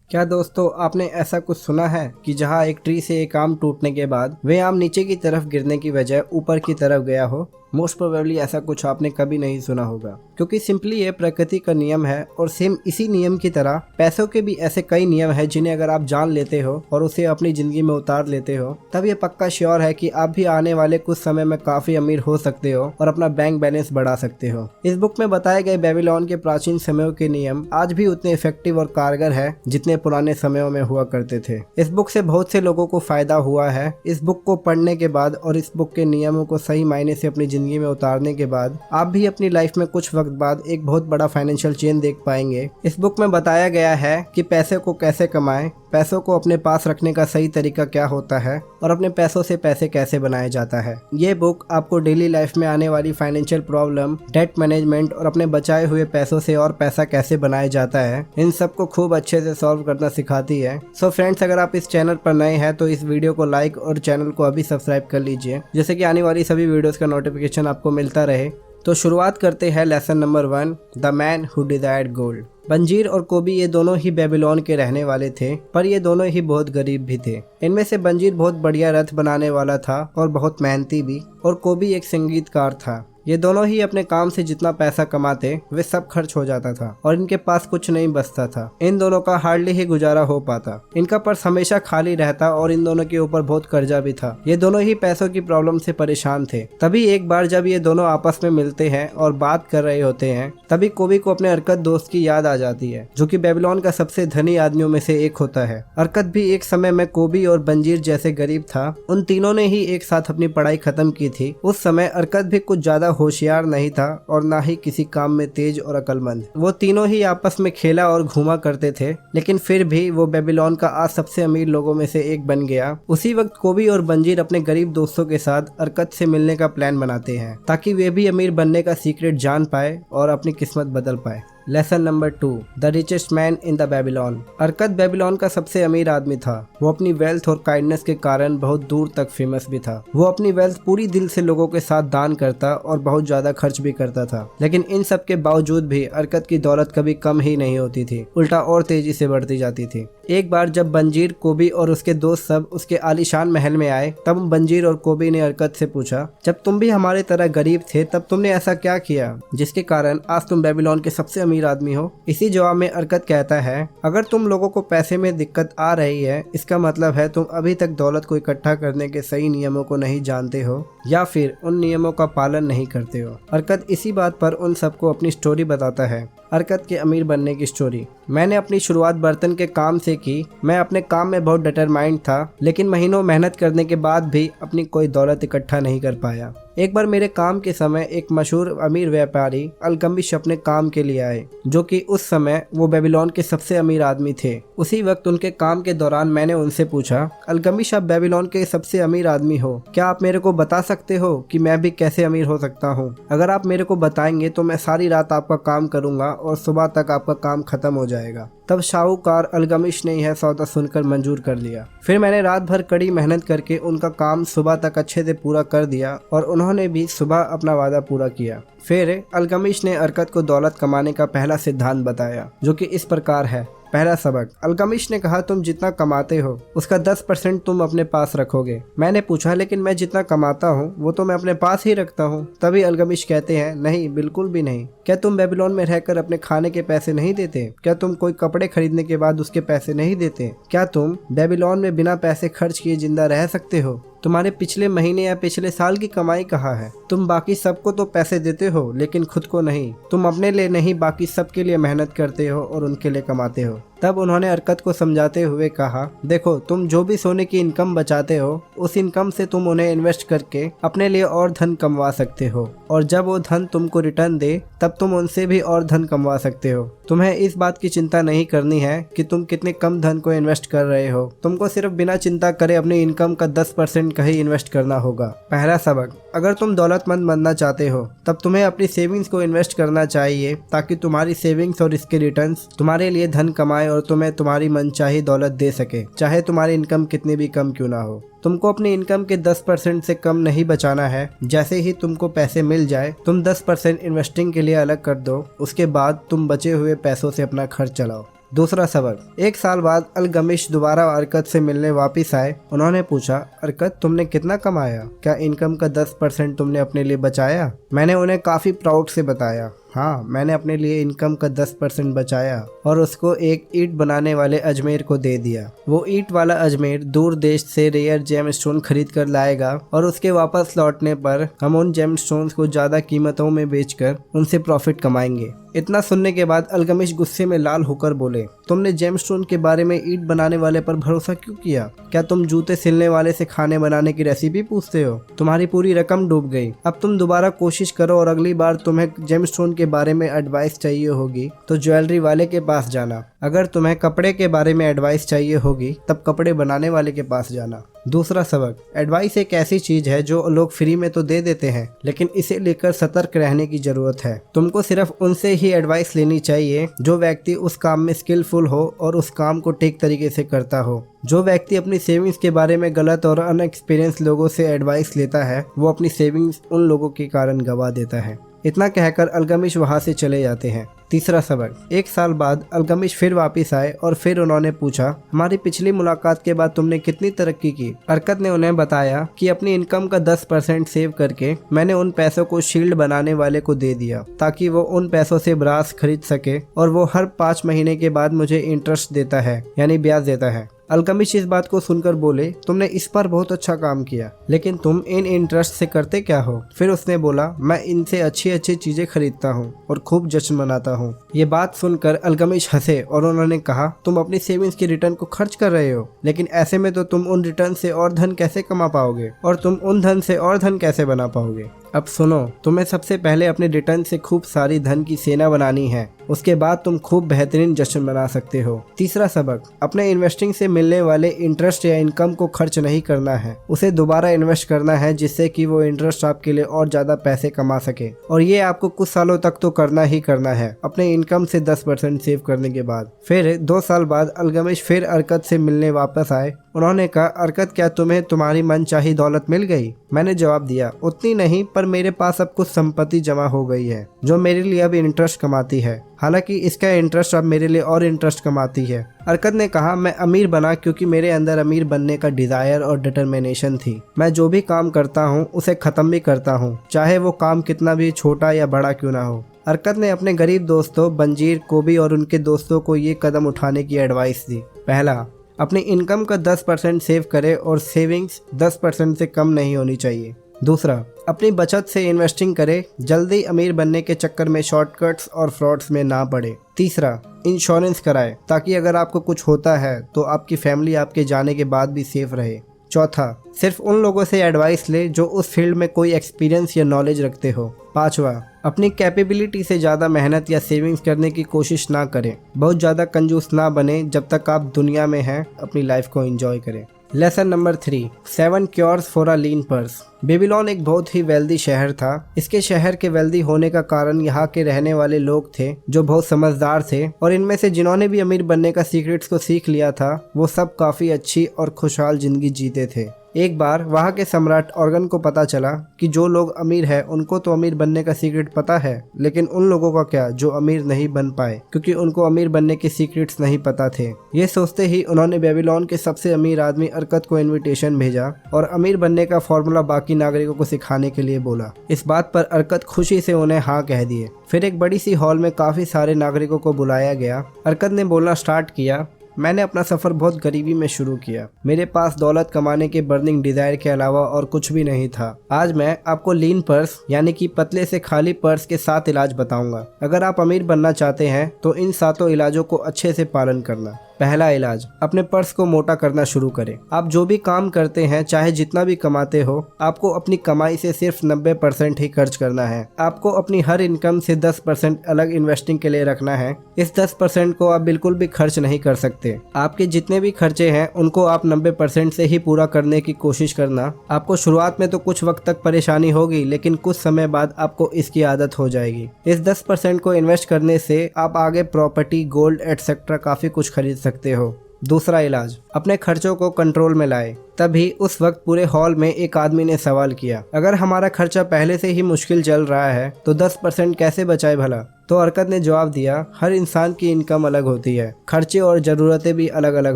क्या दोस्तों आपने ऐसा कुछ सुना है कि जहां एक ट्री से एक आम टूटने के बाद वह आम नीचे की तरफ गिरने की बजाय ऊपर की तरफ गया हो? मोस्ट प्रोबेबली ऐसा कुछ आपने कभी नहीं सुना होगा, क्योंकि सिंपली ये प्रकृति का नियम है। और सेम इसी नियम की तरह पैसों के भी ऐसे कई नियम है जिन्हें अगर आप जान लेते हो और उसे अपनी जिंदगी में उतार लेते हो, तब ये पक्का श्योर है कि आप भी आने वाले कुछ समय में काफी अमीर हो सकते हो और अपना बैंक बैलेंस बढ़ा सकते हो। इस बुक में बताए गए बेबीलोन के प्राचीन समयों के नियम आज भी उतने इफेक्टिव और कारगर है जितने पुराने समयों में हुआ करते थे। इस बुक से बहुत से लोगों को फायदा हुआ है। इस बुक को पढ़ने के बाद और इस बुक के नियमों को सही मायने से अपनी जिंदगी में उतारने के बाद आप भी अपनी लाइफ में कुछ वक्त बाद एक बहुत बड़ा फाइनेंशियल चेंज देख पाएंगे। इस बुक में बताया गया है कि पैसे को कैसे कमाएं, पैसों को अपने पास रखने का सही तरीका क्या होता है और अपने पैसों से पैसे कैसे बनाया जाता है। ये बुक आपको डेली लाइफ में आने वाली फाइनेंशियल प्रॉब्लम, डेट मैनेजमेंट और अपने बचाए हुए पैसों से और पैसा कैसे बनाया जाता है, इन सब को खूब अच्छे से सॉल्व करना सिखाती है। सो फ्रेंड्स, अगर आप इस चैनल पर नए हैं तो इस वीडियो को लाइक और चैनल को अभी सब्सक्राइब कर लीजिए, जैसे कि आने वाली सभी वीडियोस का नोटिफिकेशन आपको मिलता रहे। तो शुरुआत करते हैं lesson number 1, the man who desired gold. Bansir और कोबी ये दोनों ही बेबीलोन के रहने वाले थे, पर ये दोनों ही बहुत गरीब भी थे। इनमें से बंजीर बहुत बढ़िया रथ बनाने वाला था और बहुत मेहनती भी, और कोबी एक संगीतकार था। ये दोनों ही अपने काम से जितना पैसा कमाते वे सब खर्च हो जाता था और इनके पास कुछ नहीं बचता था। इन दोनों का हार्डली ही गुजारा हो पाता। इनका पर्स हमेशा खाली रहता और इन दोनों के ऊपर बहुत कर्जा भी था। ये दोनों ही पैसों की प्रॉब्लम से परेशान थे। तभी एक बार जब ये दोनों आपस में मिलते हैं और बात कर रहे होते हैं, तभी कोबी को अपने अरकत दोस्त की याद आ जाती है, जो कि बेबीलोन का सबसे धनी आदमियों में से एक होता है। अरकत भी एक समय में कोबी और बंजीर जैसे गरीब था। उन तीनों ने ही एक साथ अपनी पढ़ाई खत्म की थी। उस समय अरकत भी कुछ ज्यादा होशियार नहीं था और ना ही किसी काम में तेज और अक्लमंद। वो तीनों ही आपस में खेला और घूमा करते थे, लेकिन फिर भी वो बेबीलोन का आज सबसे अमीर लोगों में से एक बन गया। उसी वक्त कोबी और बंजीर अपने गरीब दोस्तों के साथ अरकत से मिलने का प्लान बनाते हैं, ताकि वे भी अमीर बनने का सीक्रेट जान पाए और अपनी किस्मत बदल पाए। Lesson number 2, the richest man in the Babylon. Arkad Babylon का सबसे अमीर आदमी था। वो अपनी वेल्थ और काइंडनेस के कारण बहुत दूर तक फेमस भी था। वो अपनी वेल्थ पूरी दिल से लोगों के साथ दान करता और बहुत ज्यादा खर्च भी करता था। लेकिन इन सब के बावजूद भी अरकत की दौलत कभी कम ही नहीं होती थी, उल्टा और तेजी से बढ़ती जाती थी। एक बार जब बंजीर, कोबी और उसके दोस्त सब उसके आलीशान महल में आए, तब बंजीर और कोबी ने अरकत से पूछा, जब तुम भी हमारे तरह गरीब थे तब तुमने ऐसा क्या किया जिसके कारण आज तुम बेबीलोन के सबसे अमीर आदमी हो? इसी जवाब में अरकत कहता है, अगर तुम लोगों को पैसे में दिक्कत आ रही है, इसका मतलब है तुम अभी तक दौलत को इकट्ठा करने के सही नियमों को नहीं जानते हो या फिर उन नियमों का पालन नहीं करते हो। अरकत इसी बात पर उन सबको अपनी स्टोरी बताता है। अरकत के अमीर बनने की स्टोरी। मैंने अपनी शुरुआत बर्तन के काम से की। मैं अपने काम में बहुत डिटरमाइंड था, लेकिन महीनों मेहनत करने के बाद भी अपनी कोई दौलत इकट्ठा नहीं कर पाया। एक बार मेरे काम के समय एक मशहूर अमीर व्यापारी अल्कमिश अपने काम के लिए आए, जो कि उस समय वो बेबीलोन के सबसे अमीर आदमी थे। उसी वक्त उनके काम के दौरान मैंने उनसे पूछा, अल्कमिश, आप बेबीलोन के सबसे अमीर आदमी हो, क्या आप मेरे को बता सकते हो कि मैं भी कैसे अमीर हो सकता हूँ? अगर आप मेरे को बताएंगे तो मैं सारी रात आपका काम करूंगा और सुबह तक आपका काम खत्म हो जाएगा। तब शाहूकार अल्कमिश ने यह सौदा सुनकर मंजूर कर लिया। फिर मैंने रात भर कड़ी मेहनत करके उनका काम सुबह तक अच्छे से पूरा कर दिया और उन्होंने भी सुबह अपना वादा पूरा किया। फिर अल्कमिश ने अरकत को दौलत कमाने का पहला सिद्धांत बताया, जो कि इस प्रकार है। पहला सबक। अल्कमिश ने कहा, तुम जितना कमाते हो उसका 10% तुम अपने पास रखोगे। मैंने पूछा, लेकिन मैं जितना कमाता हूँ वो तो मैं अपने पास ही रखता हूँ। तभी अल्कमिश कहते हैं, नहीं, बिल्कुल भी नहीं। क्या तुम बेबीलोन में रहकर अपने खाने के पैसे नहीं देते? क्या तुम कोई कपड़े खरीदने के बाद उसके पैसे नहीं देते? क्या तुम बेबीलोन में बिना पैसे खर्च किए जिंदा रह सकते हो? तुम्हारे पिछले महीने या पिछले साल की कमाई कहाँ है? तुम बाकी सबको तो पैसे देते हो, लेकिन खुद को नहीं। तुम अपने लिए नहीं, बाकी सबके लिए मेहनत करते हो और उनके लिए कमाते हो। तब उन्होंने अरकत को समझाते हुए कहा, देखो, तुम जो भी सोने की इनकम बचाते हो, उस इनकम से तुम उन्हें इन्वेस्ट करके अपने लिए और धन कमवा सकते हो, और जब वो धन तुमको रिटर्न दे तब तुम उनसे भी और धन कमवा सकते हो। तुम्हें इस बात की चिंता नहीं करनी है कि तुम कितने कम धन को इन्वेस्ट कर रहे हो। तुमको सिर्फ बिना चिंता करे अपनी इनकम का 10% कहीं इन्वेस्ट करना होगा। पहला सबक। अगर तुम दौलतमंद बनना चाहते हो तब तुम्हें अपनी सेविंग्स को इन्वेस्ट करना चाहिए, ताकि तुम्हारी सेविंग्स और इसके रिटर्न्स तुम्हारे लिए धन कमाए और तुम्हें तुम्हारी मनचाही दौलत दे सके, चाहे तुम्हारी इनकम कितनी भी कम क्यों ना हो। तुमको अपनी इनकम के 10% से कम नहीं बचाना है। जैसे ही तुमको पैसे मिल जाए तुम 10% इन्वेस्टिंग के लिए अलग कर दो। उसके बाद तुम बचे हुए पैसों से अपना खर्च चलाओ। दूसरा सबक। एक साल बाद अल्गमिश दोबारा अरकत से मिलने वापस आए। उन्होंने पूछा, अरकत तुमने कितना कमाया? क्या इनकम का 10% तुमने अपने लिए बचाया? मैंने उन्हें काफी प्राउड से बताया, हाँ मैंने अपने लिए इनकम का 10% बचाया और उसको एक ईंट बनाने वाले अजमेर को दे दिया। वो ईंट वाला अजमेर दूर देश से रेयर जेम स्टोन खरीद कर लाएगा और उसके वापस लौटने पर हम उन जेम स्टोन्स को ज्यादा कीमतों में बेचकर उनसे प्रॉफिट कमाएंगे। इतना सुनने के बाद अल्गमिश गुस्से में लाल होकर बोले, तुमने जेमस्टोन के बारे में ईंट बनाने वाले पर भरोसा क्यों किया? क्या तुम जूते सिलने वाले से खाने बनाने की रेसिपी पूछते हो? तुम्हारी पूरी रकम डूब गई। अब तुम दोबारा कोशिश करो और अगली बार तुम्हें जेमस्टोन के बारे में एडवाइस चाहिए होगी तो ज्वेलरी वाले के पास जाना। अगर तुम्हें कपड़े के बारे में एडवाइस चाहिए होगी तब कपड़े बनाने वाले के पास जाना। दूसरा सबक। एडवाइस एक ऐसी चीज है जो लोग फ्री में तो दे देते हैं, लेकिन इसे लेकर सतर्क रहने की जरूरत है। तुमको सिर्फ उनसे ही एडवाइस लेनी चाहिए जो व्यक्ति उस काम में स्किलफुल हो और उस काम को ठीक तरीके से करता हो। जो व्यक्ति अपनी सेविंग्स के बारे में गलत और अनएक्सपीरियंस लोगों से एडवाइस लेता है वो अपनी सेविंग्स उन लोगों के कारण गवा देता है। इतना कहकर अल्गमिश वहां से चले जाते हैं। तीसरा सबक। एक साल बाद अल्गमिश फिर वापस आए और फिर उन्होंने पूछा, हमारी पिछली मुलाकात के बाद तुमने कितनी तरक्की की? अरकत ने उन्हें बताया कि अपनी इनकम का 10% सेव करके मैंने उन पैसों को शील्ड बनाने वाले को दे दिया ताकि वो उन पैसों से ब्रास खरीद सके और वो हर 5 महीने के बाद मुझे इंटरेस्ट देता है, यानी ब्याज देता है। अल्गमिश इस बात को सुनकर बोले, तुमने इस पर बहुत अच्छा काम किया, लेकिन तुम इन इंटरेस्ट से करते क्या हो? फिर उसने बोला, मैं इनसे अच्छी अच्छी चीजें खरीदता हूँ और खूब जश्न मनाता हूँ। ये बात सुनकर अल्गमिश हंसे और उन्होंने कहा, तुम अपनी सेविंग्स की रिटर्न को खर्च कर रहे हो, लेकिन ऐसे में तो तुम उन रिटर्न से और धन कैसे कमा पाओगे और तुम उन धन से और धन कैसे बना पाओगे? अब सुनो, तुम्हें सबसे पहले अपने रिटर्न से खूब सारी धन की सेना बनानी है, उसके बाद तुम खूब बेहतरीन जश्न मना सकते हो। तीसरा सबक। अपने इन्वेस्टिंग से मिलने वाले इंटरेस्ट या इनकम को खर्च नहीं करना है, उसे दोबारा इन्वेस्ट करना है जिससे कि वो इंटरेस्ट आपके लिए और ज्यादा पैसे कमा सके, और ये आपको कुछ सालों तक तो करना ही करना है अपने इनकम से 10% सेव करने के बाद। फिर 2 साल बाद अल्गमिश फिर अरकत से मिलने वापस आए। उन्होंने कहा, अरकत क्या तुम्हें तुम्हारी मनचाही दौलत मिल गई? मैंने जवाब दिया, उतनी नहीं, पर मेरे पास अब कुछ संपत्ति जमा हो गई है जो मेरे लिए अब इंटरेस्ट कमाती है। हालांकि इसका इंटरेस्ट अब मेरे लिए और इंटरेस्ट कमाती है। अरकत ने कहा, मैं अमीर बना क्योंकि मेरे अंदर अमीर बनने का डिजायर और डिटर्मिनेशन थी। मैं जो भी काम करता हूँ उसे खत्म भी करता हूँ, चाहे वो काम कितना भी छोटा या बड़ा क्यों ना हो। अरकत ने अपने गरीब दोस्तों बंजीर, कोबी और उनके दोस्तों को ये कदम उठाने की एडवाइस दी। पहला, अपनी इनकम का 10% सेव करें और सेविंग्स 10% से कम नहीं होनी चाहिए। दूसरा, अपनी बचत से इन्वेस्टिंग करें, जल्दी अमीर बनने के चक्कर में शॉर्टकट्स और फ्रॉड्स में ना पड़े। तीसरा, इंश्योरेंस कराएं ताकि अगर आपको कुछ होता है तो आपकी फैमिली आपके जाने के बाद भी सेफ रहे। चौथा, सिर्फ उन लोगों से एडवाइस ले जो उस फील्ड में कोई एक्सपीरियंस या नॉलेज रखते हो। पांचवा, अपनी कैपेबिलिटी से ज़्यादा मेहनत या सेविंग्स करने की कोशिश ना करें। बहुत ज़्यादा कंजूस ना बने, जब तक आप दुनिया में हैं अपनी लाइफ को एंजॉय करें। Lesson number 3, 7 cures for a lean purse. Babylon एक बहुत ही वेल्दी शहर था। इसके शहर के वेल्दी होने का कारण यहाँ के रहने वाले लोग थे जो बहुत समझदार थे, और इनमें से जिन्होंने भी अमीर बनने का सीक्रेट्स को सीख लिया था वो सब काफ़ी अच्छी और खुशहाल जिंदगी जीते थे। एक बार वहाँ के सम्राट ऑर्गन को पता चला कि जो लोग अमीर हैं उनको तो अमीर बनने का सीक्रेट पता है, लेकिन उन लोगों का क्या जो अमीर नहीं बन पाए, क्योंकि उनको अमीर बनने के सीक्रेट्स नहीं पता थे। ये सोचते ही उन्होंने बेबीलोन के सबसे अमीर आदमी अरकत को इनविटेशन भेजा और अमीर बनने का फॉर्मूला बाकी नागरिकों को सिखाने के लिए बोला। इस बात पर अरकत खुशी से उन्हें हाँ कह दिए। फिर एक बड़ी सी हॉल में काफी सारे नागरिकों को बुलाया गया। अरकत ने बोलना स्टार्ट किया, मैंने अपना सफ़र बहुत गरीबी में शुरू किया। मेरे पास दौलत कमाने के बर्निंग डिजायर के अलावा और कुछ भी नहीं था। आज मैं आपको लीन पर्स यानी कि पतले से खाली पर्स के 7 इलाज बताऊंगा। अगर आप अमीर बनना चाहते हैं तो इन 7 इलाजों को अच्छे से पालन करना। पहला इलाज, अपने पर्स को मोटा करना शुरू करें। आप जो भी काम करते हैं, चाहे जितना भी कमाते हो, आपको अपनी कमाई से सिर्फ 90% ही खर्च करना है। आपको अपनी हर इनकम से 10% अलग इन्वेस्टिंग के लिए रखना है। इस 10% को आप बिल्कुल भी खर्च नहीं कर सकते। आपके जितने भी खर्चे हैं उनको आप 90% से ही पूरा करने की कोशिश करना। आपको शुरुआत में तो कुछ वक्त तक परेशानी होगी, लेकिन कुछ समय बाद आपको इसकी आदत हो जाएगी। इस 10% को इन्वेस्ट करने से आप आगे प्रॉपर्टी, गोल्ड एटसेट्रा काफी कुछ खरीद सकते हो। दूसरा इलाज, अपने खर्चों को कंट्रोल में लाए। तभी उस वक्त पूरे हॉल में एक आदमी ने सवाल किया, अगर हमारा खर्चा पहले से ही मुश्किल चल रहा है तो 10% कैसे बचाए भला? तो अरकत ने जवाब दिया, हर इंसान की इनकम अलग होती है, खर्चे और ज़रूरतें भी अलग अलग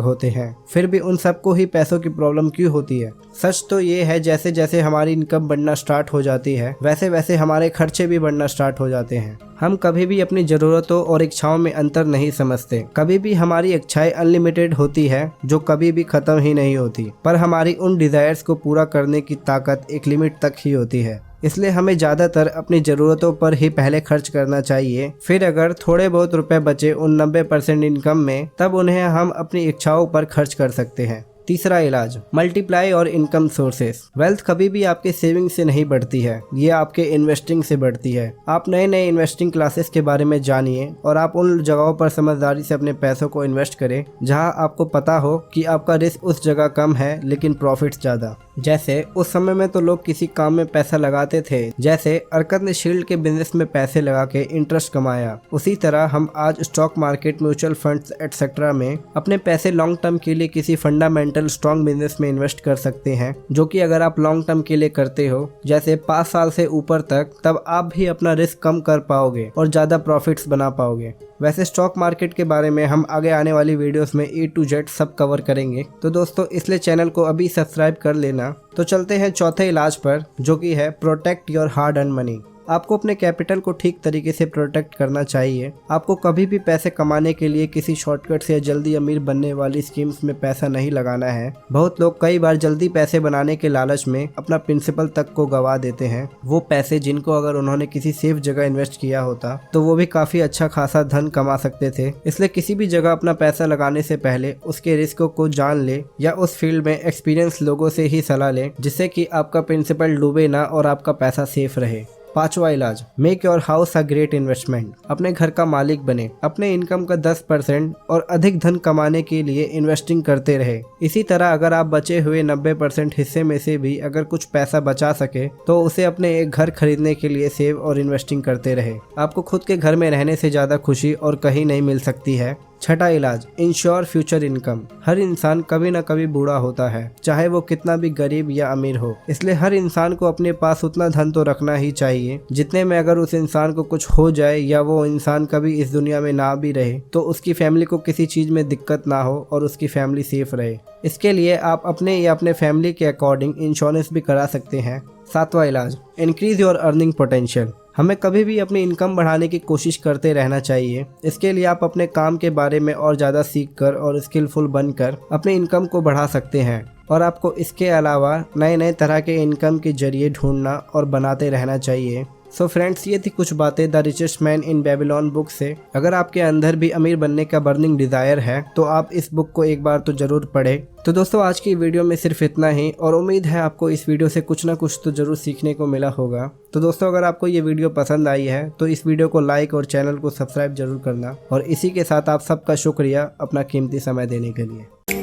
होते हैं, फिर भी उन सबको ही पैसों की प्रॉब्लम क्यों होती है? सच तो ये है जैसे जैसे हमारी इनकम बढ़ना स्टार्ट हो जाती है वैसे वैसे हमारे खर्चे भी बढ़ना स्टार्ट हो जाते हैं। हम कभी भी अपनी ज़रूरतों और इच्छाओं में अंतर नहीं समझते। कभी भी हमारी इच्छाएं अनलिमिटेड होती है जो कभी भी ख़त्म ही नहीं होती, पर हमारी उन डिज़ायर्स को पूरा करने की ताकत एक लिमिट तक ही होती है। इसलिए हमें ज़्यादातर अपनी ज़रूरतों पर ही पहले खर्च करना चाहिए, फिर अगर थोड़े बहुत रुपए बचे उन 90% इनकम में, तब उन्हें हम अपनी इच्छाओं पर खर्च कर सकते हैं। तीसरा इलाज, मल्टीप्लाई और इनकम सोर्सेस। वेल्थ कभी भी आपके सेविंग से नहीं बढ़ती है, ये आपके इन्वेस्टिंग से बढ़ती है। आप नए नए इन्वेस्टिंग क्लासेस के बारे में जानिए और आप उन जगहों पर समझदारी से अपने पैसों को इन्वेस्ट करें जहां आपको पता हो कि आपका रिस्क उस जगह कम है लेकिन प्रॉफिट्स ज़्यादा। जैसे उस समय में तो लोग किसी काम में पैसा लगाते थे, जैसे अरकत ने शील्ड के बिजनेस में पैसे लगा के इंटरेस्ट कमाया, उसी तरह हम आज stock market, mutual funds etcetera में अपने पैसे लॉन्ग टर्म के लिए किसी फंडामेंटल स्ट्रॉन्ग बिजनेस में इन्वेस्ट कर सकते हैं, जो कि अगर आप लॉन्ग टर्म के लिए करते हो जैसे 5 साल से ऊपर तक, तब आप भी अपना रिस्क कम कर पाओगे और ज़्यादा प्रॉफिट्स बना पाओगे। वैसे स्टॉक मार्केट के बारे में हम आगे आने वाली वीडियोस में A to Z सब कवर करेंगे, तो दोस्तों इसलिए चैनल को अभी सब्सक्राइब कर लेना। तो चलते हैं चौथे इलाज पर, जो कि है protect your hard earn money. आपको अपने कैपिटल को ठीक तरीके से प्रोटेक्ट करना चाहिए। आपको कभी भी पैसे कमाने के लिए किसी शॉर्टकट से या जल्दी अमीर बनने वाली स्कीम्स में पैसा नहीं लगाना है। बहुत लोग कई बार जल्दी पैसे बनाने के लालच में अपना प्रिंसिपल तक को गवा देते हैं। वो पैसे जिनको अगर उन्होंने किसी सेफ जगह इन्वेस्ट किया होता तो वो भी काफी अच्छा खासा धन कमा सकते थे। इसलिए किसी भी जगह अपना पैसा लगाने से पहले उसके रिस्कों को जान ले या उस फील्ड में एक्सपीरियंस लोगों से ही सलाह ले, जिससे कि आपका प्रिंसिपल डूबे ना और आपका पैसा सेफ रहे। पांचवा इलाज, make your house a great investment. अपने घर का मालिक बने। अपने इनकम का 10% और अधिक धन कमाने के लिए इन्वेस्टिंग करते रहे। इसी तरह अगर आप बचे हुए 90% हिस्से में से भी अगर कुछ पैसा बचा सके तो उसे अपने एक घर खरीदने के लिए सेव और इन्वेस्टिंग करते रहे। आपको खुद के घर में रहने से ज़्यादा खुशी और कहीं नहीं मिल सकती है। छठा इलाज, इंश्योर फ्यूचर इनकम। हर इंसान कभी ना कभी बूढ़ा होता है, चाहे वो कितना भी गरीब या अमीर हो। इसलिए हर इंसान को अपने पास उतना धन तो रखना ही चाहिए जितने में अगर उस इंसान को कुछ हो जाए या वो इंसान कभी इस दुनिया में ना भी रहे तो उसकी फैमिली को किसी चीज में दिक्कत ना हो और उसकी फैमिली सेफ रहे। इसके लिए आप अपने या अपने फैमिली के अकॉर्डिंग इंश्योरेंस भी करा सकते हैं। सातवां इलाज, इंक्रीज योर अर्निंग पोटेंशियल। हमें कभी भी अपनी इनकम बढ़ाने की कोशिश करते रहना चाहिए। इसके लिए आप अपने काम के बारे में और ज़्यादा सीखकर और स्किलफुल बनकर अपनी इनकम को बढ़ा सकते हैं, और आपको इसके अलावा नए नए तरह के इनकम के जरिए ढूंढना और बनाते रहना चाहिए। सो फ्रेंड्स, ये थी कुछ बातें the richest man in Babylon book से। अगर आपके अंदर भी अमीर बनने का बर्निंग डिज़ायर है तो आप इस बुक को एक बार तो जरूर पढ़ें। तो दोस्तों आज की वीडियो में सिर्फ इतना ही, और उम्मीद है आपको इस वीडियो से कुछ ना कुछ तो जरूर सीखने को मिला होगा। तो दोस्तों अगर आपको ये वीडियो पसंद आई है तो इस वीडियो को लाइक और चैनल को सब्सक्राइब जरूर करना, और इसी के साथ आप सबका शुक्रिया अपना कीमती समय देने के लिए।